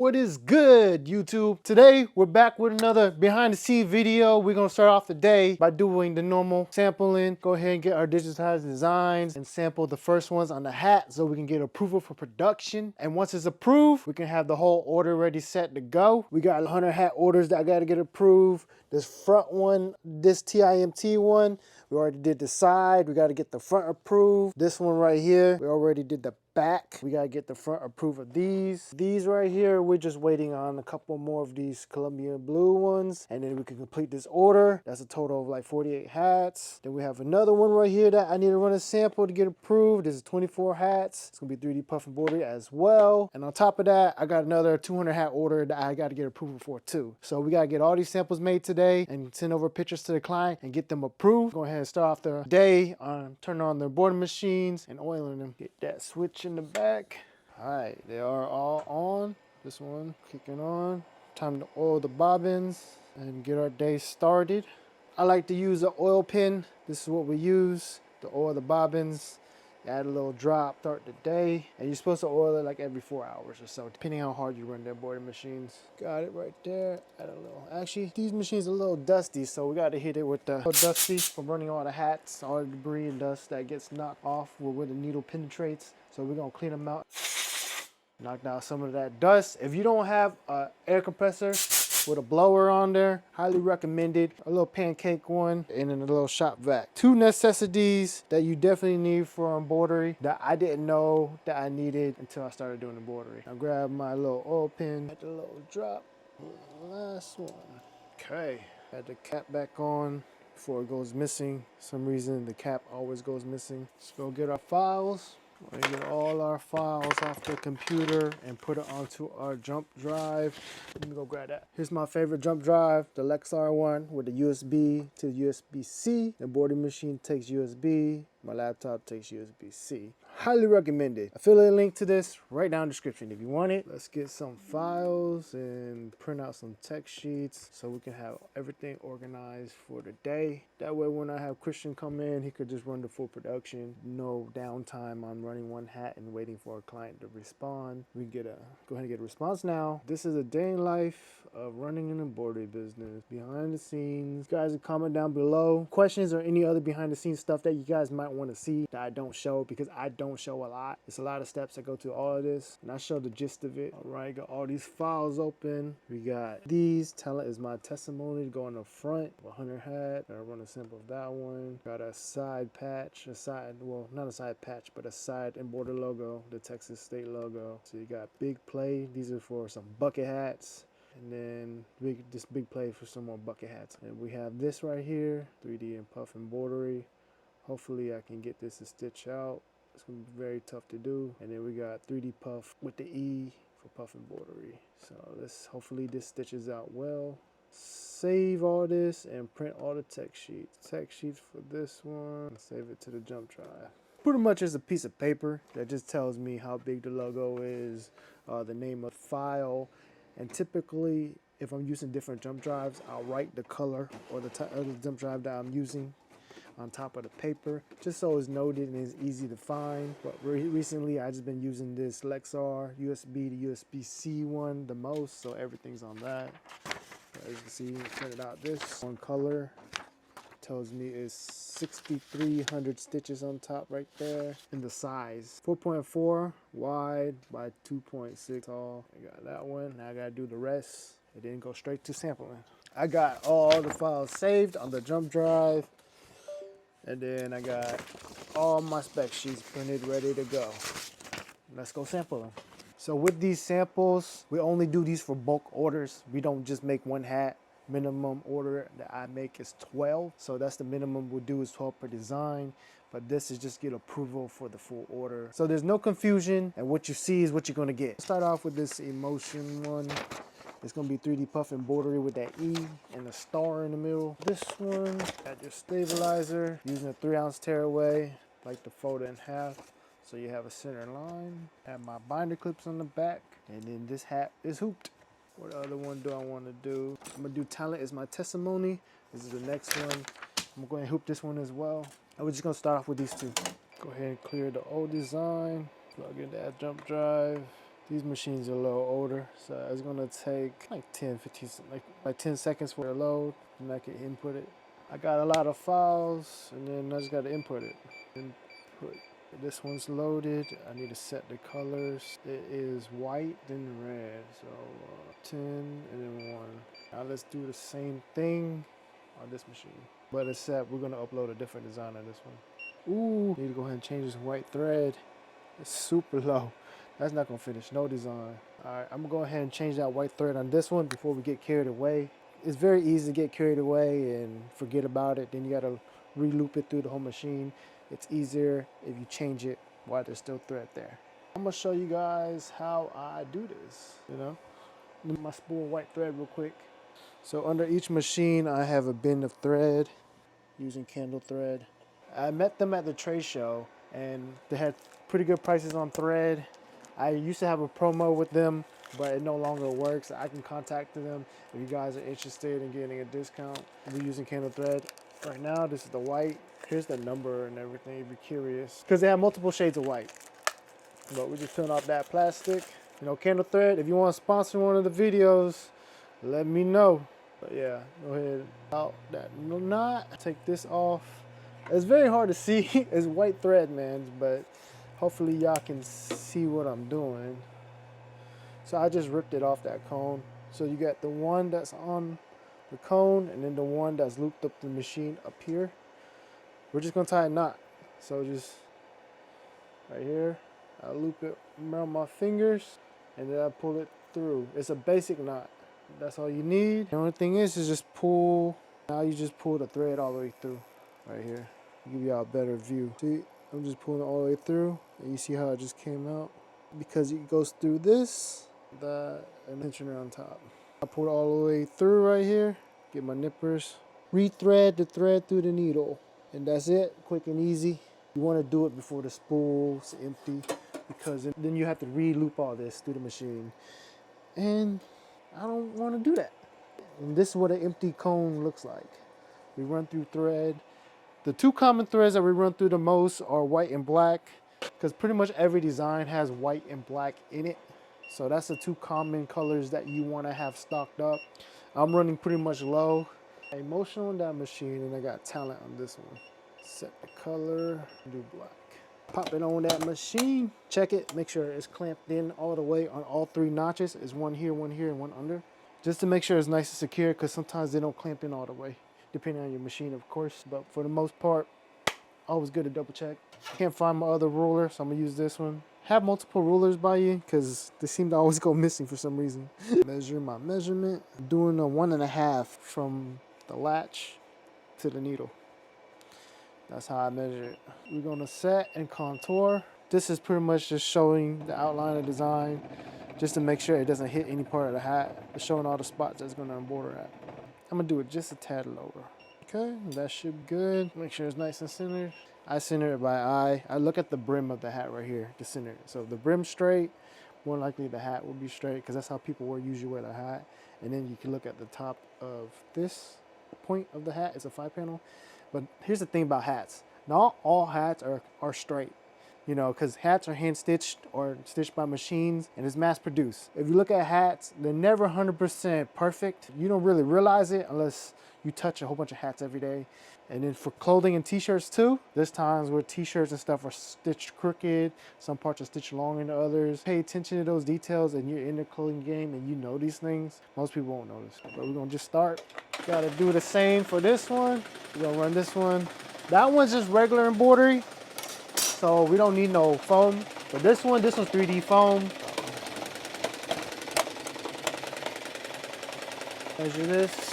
What is good, YouTube? Today, we're back with another behind the scenes video. We're gonna start off the day by doing the normal sampling. Go ahead and get our digitized designs and sample the first ones on the hat so we can get approval for production. And once it's approved, we can have the whole order ready set to go. We got 100 hat orders that I gotta get approved. This front one, this TIMT one, we already did the side. We gotta get the front approved. This one right here, we already did the back. We gotta get the front approved of these. These right here, we're just waiting on a couple more of these Columbia blue ones, and then we can complete this order. That's a total of like 48 hats. Then we have another one right here that I need to run a sample to get approved. This is 24 hats. It's gonna be 3D puff embroidery as well. And on top of that, I got another 200 hat order that I gotta get approval for too. So we gotta get all these samples made today and send over pictures to the client and get them approved. Go ahead and start off the day on turning on the embroidery machines and oiling them. Get that switch in the back. All right, they are all on. This one kicking on. Time to oil the bobbins and get our day started. I like to use an oil pen. This is what we use to oil the bobbins. Add a little drop, start the day. And you're supposed to oil it like every 4 hours or so, depending how hard you run the embroidery machines. Got it right there. Add a little. Actually, these machines are a little dusty, so we got to hit it with the dusty from running all the hats, all the debris and dust that gets knocked off where the needle penetrates. So we're gonna clean them out. Knocked out some of that dust. If you don't have an air compressor with a blower on there, highly recommended. A little pancake one and then a little shop vac. Two necessities that you definitely need for embroidery that I didn't know that I needed until I started doing embroidery. I grabbed my little oil pen, had the little drop. Last one. Okay, had the cap back on before it goes missing. For some reason the cap always goes missing. Let's go get our files. We're gonna get all our files off the computer and put it onto our jump drive. Let me go grab that. Here's my favorite jump drive, the Lexar one with the USB to USB-C. The embroidery machine takes USB. My laptop takes USB-C. Highly recommended. Affiliate link to this right down in the description if you want it. Let's get some files and print out some text sheets so we can have everything organized for the day. That way when I have Christian come in, he could just run the full production. No downtime on running one hat and waiting for a client to respond. We can go ahead and get a response now. This is a day in life of running an embroidery business. Behind the scenes. You guys can comment down below questions or any other behind the scenes stuff that you guys might want to see that I don't show, because I don't show a lot. It's a lot of steps that go to all of this, and I show the gist of it. All right, got all these files open. We got these. Talent is my testimony to go on the front. 100 hat. Gotta run a sample of that one. Got a side patch, well, not a side patch, but a side embroidered logo, the Texas State logo. So you got big play. These are for some bucket hats. And then this big play for some more bucket hats. And we have this right here, 3D and puff embroidery. Hopefully I can get this to stitch out. It's gonna be very tough to do. And then we got 3D puff with the E for puff embroidery. So hopefully this stitches out well. Save all this and print all the text sheets. Text sheets for this one. Save it to the jump drive. Pretty much is a piece of paper that just tells me how big the logo is, the name of the file. And typically, if I'm using different jump drives, I'll write the color or the jump drive that I'm using on top of the paper, just so it's noted and it's easy to find. But recently, I've just been using this Lexar USB to USB-C one the most, so everything's on that. As you can see, printed out this one color. Tells me it's 6,300 stitches on top right there. And the size, 4.4 wide by 2.6 tall. I got that one. Now I gotta do the rest. It didn't go straight to sampling. I got all the files saved on the jump drive. And then I got all my spec sheets printed, ready to go. Let's go sample them. So with these samples, we only do these for bulk orders. We don't just make one hat. Minimum order that I make is 12. So that's the minimum we'll do is 12 per design. But this is just get approval for the full order. So there's no confusion, and what you see is what you're gonna get. Start off with this emotion one. It's gonna be 3D puff embroidery with that E and a star in the middle. This one, got your stabilizer, using a 3-ounce tearaway, like to fold it in half so you have a center line. Have my binder clips on the back, and then this hat is hooped. What other one do I want to do? I'm gonna do talent is my testimony. This is the next one. I'm going to hoop this one as well. And we're just gonna start off with these two. Go ahead and clear the old design. Plug in that jump drive. These machines are a little older, so it's gonna take like 10 like 10 seconds for it to load, and I can input it. I got a lot of files, and then I just gotta input it. Input. This one's loaded. I need to set the colors. It is white then red, so 10 and then 1. Now let's do the same thing on this machine, but except we're gonna upload a different design on this one. Ooh, need to go ahead and change this white thread. It's super low. That's not gonna finish no design. All right, I'm gonna go ahead and change that white thread on this one before we get carried away. It's very easy to get carried away and forget about it. Then you gotta re-loop it through the whole machine. It's easier if you change it while there's still thread there. I'm gonna show you guys how I do this, My spool white thread real quick. So under each machine, I have a bin of thread using candle thread. I met them at the trade show and they had pretty good prices on thread. I used to have a promo with them, but it no longer works. I can contact them if you guys are interested in getting a discount. We're using candle thread. Right now, this is the white. Here's the number and everything if you're curious. Because they have multiple shades of white. But we're just peeling off that plastic. Candle thread, if you want to sponsor one of the videos, let me know. But yeah, go ahead. Out that knot. Take this off. It's very hard to see. It's white thread, man, but hopefully y'all can see what I'm doing. So I just ripped it off that cone. So you got the one that's on the cone and then the one that's looped up the machine up here. We're just gonna tie a knot. So just right here, I loop it around my fingers and then I pull it through. It's a basic knot. That's all you need. The only thing is just pull. Now you just pull the thread all the way through right here. Give y'all a better view. See, I'm just pulling it all the way through, and you see how it just came out? Because it goes through this, that, and tensioner on top. I pull it all the way through right here, get my nippers, rethread the thread through the needle, and that's it, quick and easy. You want to do it before the spool's empty, because then you have to re-loop all this through the machine. And I don't want to do that. And this is what an empty cone looks like. We run through thread. The two common threads that we run through the most are white and black, because pretty much every design has white and black in it. So that's the two common colors that you want to have stocked up. I'm running pretty much low. Emotion on that machine, and I got talent on this one. Set the color, do black. Pop it on that machine. Check it, make sure it's clamped in all the way on all three notches. It's one here, and one under. Just to make sure it's nice and secure, because sometimes they don't clamp in all the way, depending on your machine, of course. But for the most part, always good to double check. Can't find my other ruler, so I'm gonna use this one. Have multiple rulers by you, because they seem to always go missing for some reason. Measure my measurement. I'm doing a 1.5 from the latch to the needle. That's how I measure it. We're gonna set and contour. This is pretty much just showing the outline of design, just to make sure it doesn't hit any part of the hat. It's showing all the spots that's gonna embroider at. I'm gonna do it just a tad lower. Okay, that should be good. Make sure it's nice and centered. I center it by eye. I look at the brim of the hat right here to center it. So if the brim's straight, more likely the hat will be straight, because that's how people usually wear the hat. And then you can look at the top of this point of the hat. It's a 5-panel. But here's the thing about hats. Not all hats are straight, because hats are hand stitched or stitched by machines, and it's mass produced. If you look at hats, they're never 100% perfect. You don't really realize it unless you touch a whole bunch of hats every day. And then for clothing and t-shirts too, there's times where t-shirts and stuff are stitched crooked, some parts are stitched longer than others. Pay attention to those details, and you're in the clothing game and you know these things. Most people won't notice, but we're gonna just start. Gotta do the same for this one. We're gonna run this one. That one's just regular embroidery, so we don't need no foam. But this one's 3D foam. Measure this.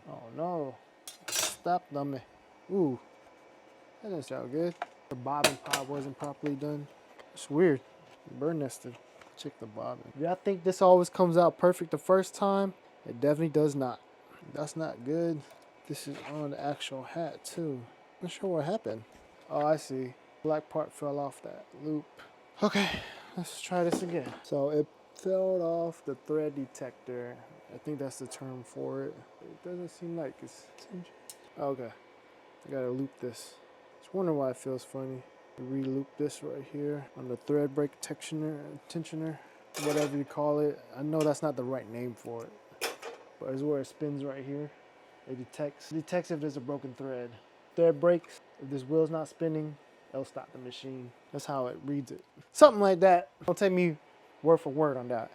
Oh no, stop dummy. Ooh, that didn't sound good. The bobbin pod wasn't properly done. It's weird. Burn nested. Check the bobbin. Y'all think this always comes out perfect the first time? It definitely does not. That's not good. This is on the actual hat too. Not sure what happened. Oh, I see. Black part fell off that loop. Okay, let's try this again. So it fell off the thread detector. I think that's the term for it. It doesn't seem like it's... Okay, I gotta loop this. Just wondering why it feels funny. Re-loop this right here on the thread break tensioner, whatever you call it. I know that's not the right name for it, but it's where it spins right here. It detects if there's a broken thread. Thread breaks. If this wheel's not spinning, it'll stop the machine. That's how it reads it. Something like that. Don't take me word for word on that,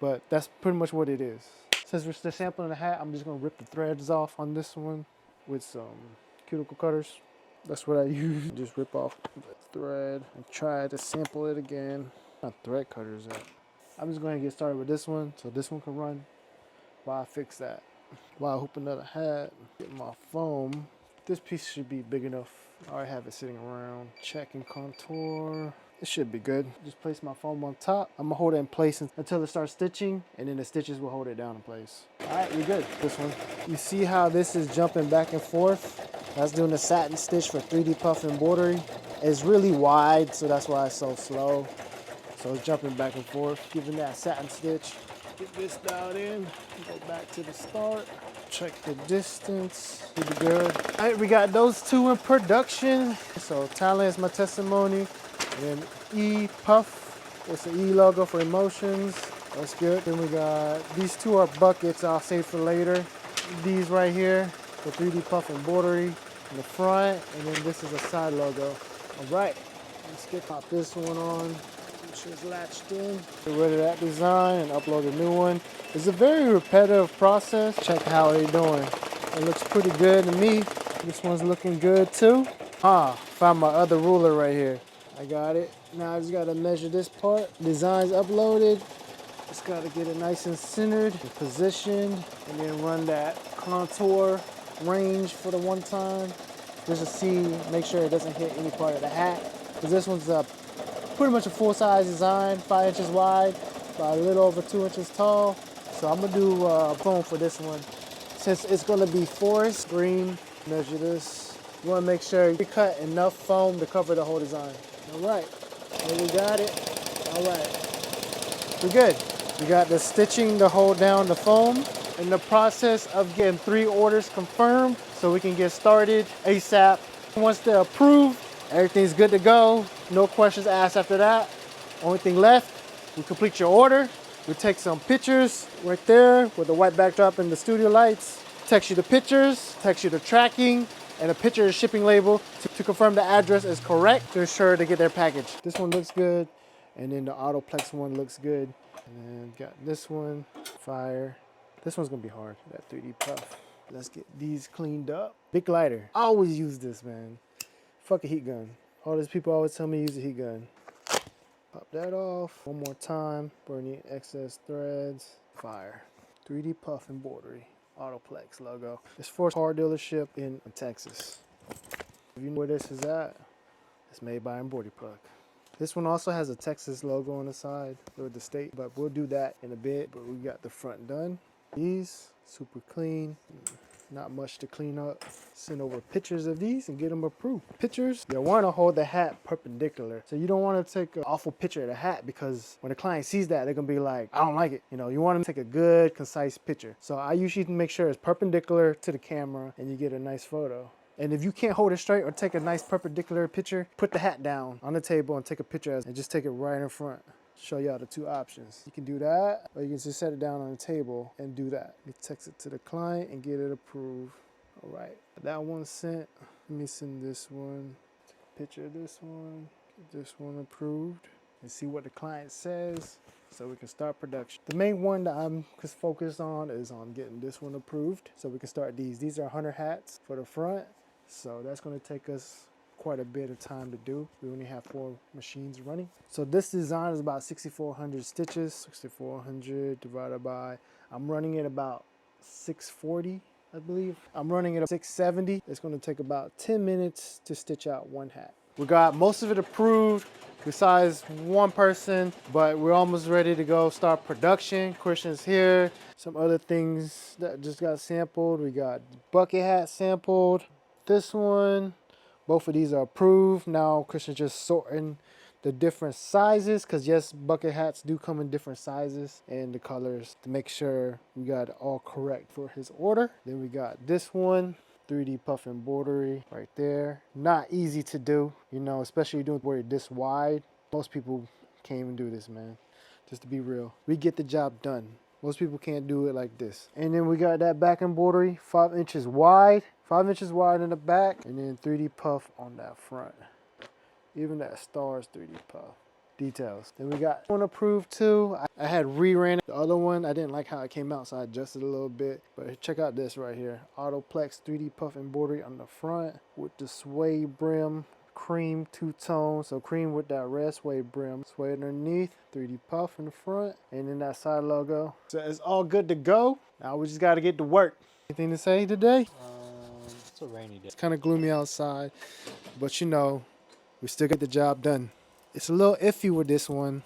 but that's pretty much what it is. Since we're still sampling the hat, I'm just gonna rip the threads off on this one with some cuticle cutters. That's what I use. Just rip off the thread and try to sample it again. My thread cutters at. I'm just going to get started with this one so this one can run while I fix that. While I hoop another hat, get my foam. This piece should be big enough. I already have it sitting around. Checking contour. It should be good. Just place my foam on top. I'm gonna hold it in place until it starts stitching, and then the stitches will hold it down in place. All right, we're good. This one. You see how this is jumping back and forth? That's doing the satin stitch for 3D puff embroidery. It's really wide, so that's why it's so slow. So it's jumping back and forth, giving that satin stitch. Get this dialed in, go back to the start. Check the distance, pretty good. All right, we got those two in production. So talent is my testimony. And then E puff, it's the E logo for emotions. That's good. Then we got, these two are buckets I'll save for later. These right here, the 3D puff embroidery in the front, and then this is a side logo. All right, let's pop this one on. Make sure it's latched in. Get rid of that design and upload a new one. It's a very repetitive process. Check how it's doing. It looks pretty good to me. This one's looking good too. Found my other ruler right here. I got it. Now I just gotta measure this part. Design's uploaded. Just gotta get it nice and centered and positioned, and then run that contour range for the one time. Just to see, make sure it doesn't hit any part of the hat. Because this one's pretty much a full-size design, 5 inches wide, by a little over 2 inches tall. So I'm gonna do foam for this one. Since it's gonna be forest green, measure this. You wanna make sure you cut enough foam to cover the whole design. All right, there we got it. All right, we're good. We got the stitching to hold down the foam. In the process of getting 3 orders confirmed so we can get started ASAP. Once they're approved, everything's good to go. No questions asked after that. Only thing left, we complete your order. We take some pictures right there with the white backdrop and the studio lights. Text you the pictures, text you the tracking, and a picture of the shipping label to confirm the address is correct to ensure they get their package. This one looks good, and then the Autoplex one looks good. And then got this one, fire. This one's gonna be hard, that 3D puff. Let's get these cleaned up. Big lighter, I always use this, man. Fuck a heat gun. All these people always tell me to use a heat gun. Pop that off, one more time. Burning excess threads, fire. 3D puff embroidery, Autoplex logo. It's for a car dealership in Texas. If you know where this is at, it's made by Embroidery Plug. This one also has a Texas logo on the side or the state, but we'll do that in a bit. But we got the front done. These, super clean, not much to clean up. Send over pictures of these and get them approved. Pictures, you want to hold the hat perpendicular. So you don't want to take an awful picture of the hat because when the client sees that, they're going to be like, I don't like it. You know, you want to take a good, concise picture. So I usually make sure it's perpendicular to the camera and you get a nice photo. And if you can't hold it straight or take a nice perpendicular picture, put the hat down on the table and take a picture and just take it right in front. Show y'all the 2 options. You can do that, or you can just set it down on the table and do that. You text it to the client and get it approved. All right, that one's sent. Let me send this one. Take a picture of this one, get this one approved, and see what the client says so we can start production. The main one that I'm focused on is on getting this one approved so we can start these. These are 100 hats for the front, so that's gonna take us quite a bit of time to do. We only have 4 machines running. So this design is about 6,400 stitches. 6,400 divided by, I'm running it about 640, I believe. I'm running it at 670. It's gonna take about 10 minutes to stitch out 1 hat. We got most of it approved besides 1 person, but we're almost ready to go start production. Christian's here. Some other things that just got sampled. We got bucket hat sampled. This one, both of these are approved. Now Christian's just sorting the different sizes, because yes, bucket hats do come in different sizes, and the colors to make sure we got it all correct for his order. Then we got this one, 3D puff embroidery right there. Not easy to do, you know, especially doing embroidery this wide. Most people can't even do this, man. Just to be real, we get the job done. Most people can't do it like this. And then we got that back embroidery, 5 inches wide, 5 inches wide in the back, and then 3D puff on that front. Even that star's 3D puff. Details. Then we got one approved too. I had reran the other one. I didn't like how it came out, so I adjusted a little bit. But check out this right here. Autoplex 3D puff embroidery on the front with the suede brim, cream two-tone. So cream with that red suede brim. Suede underneath, 3D puff in the front, and then that side logo. So it's all good to go. Now we just got to get to work. Anything to say today? It's a rainy day. It's kind of gloomy outside, but you know, we still get the job done. It's a little iffy with this one,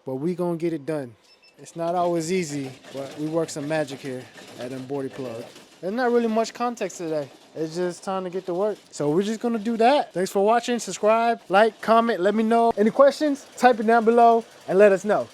but we gonna get it done. It's not always easy, but we work some magic here at Embroidery Plug. There's not really much context today. It's just time to get to work. So we're just gonna do that. Thanks for watching. Subscribe, like, comment, let me know. Any questions? Type it down below and let us know.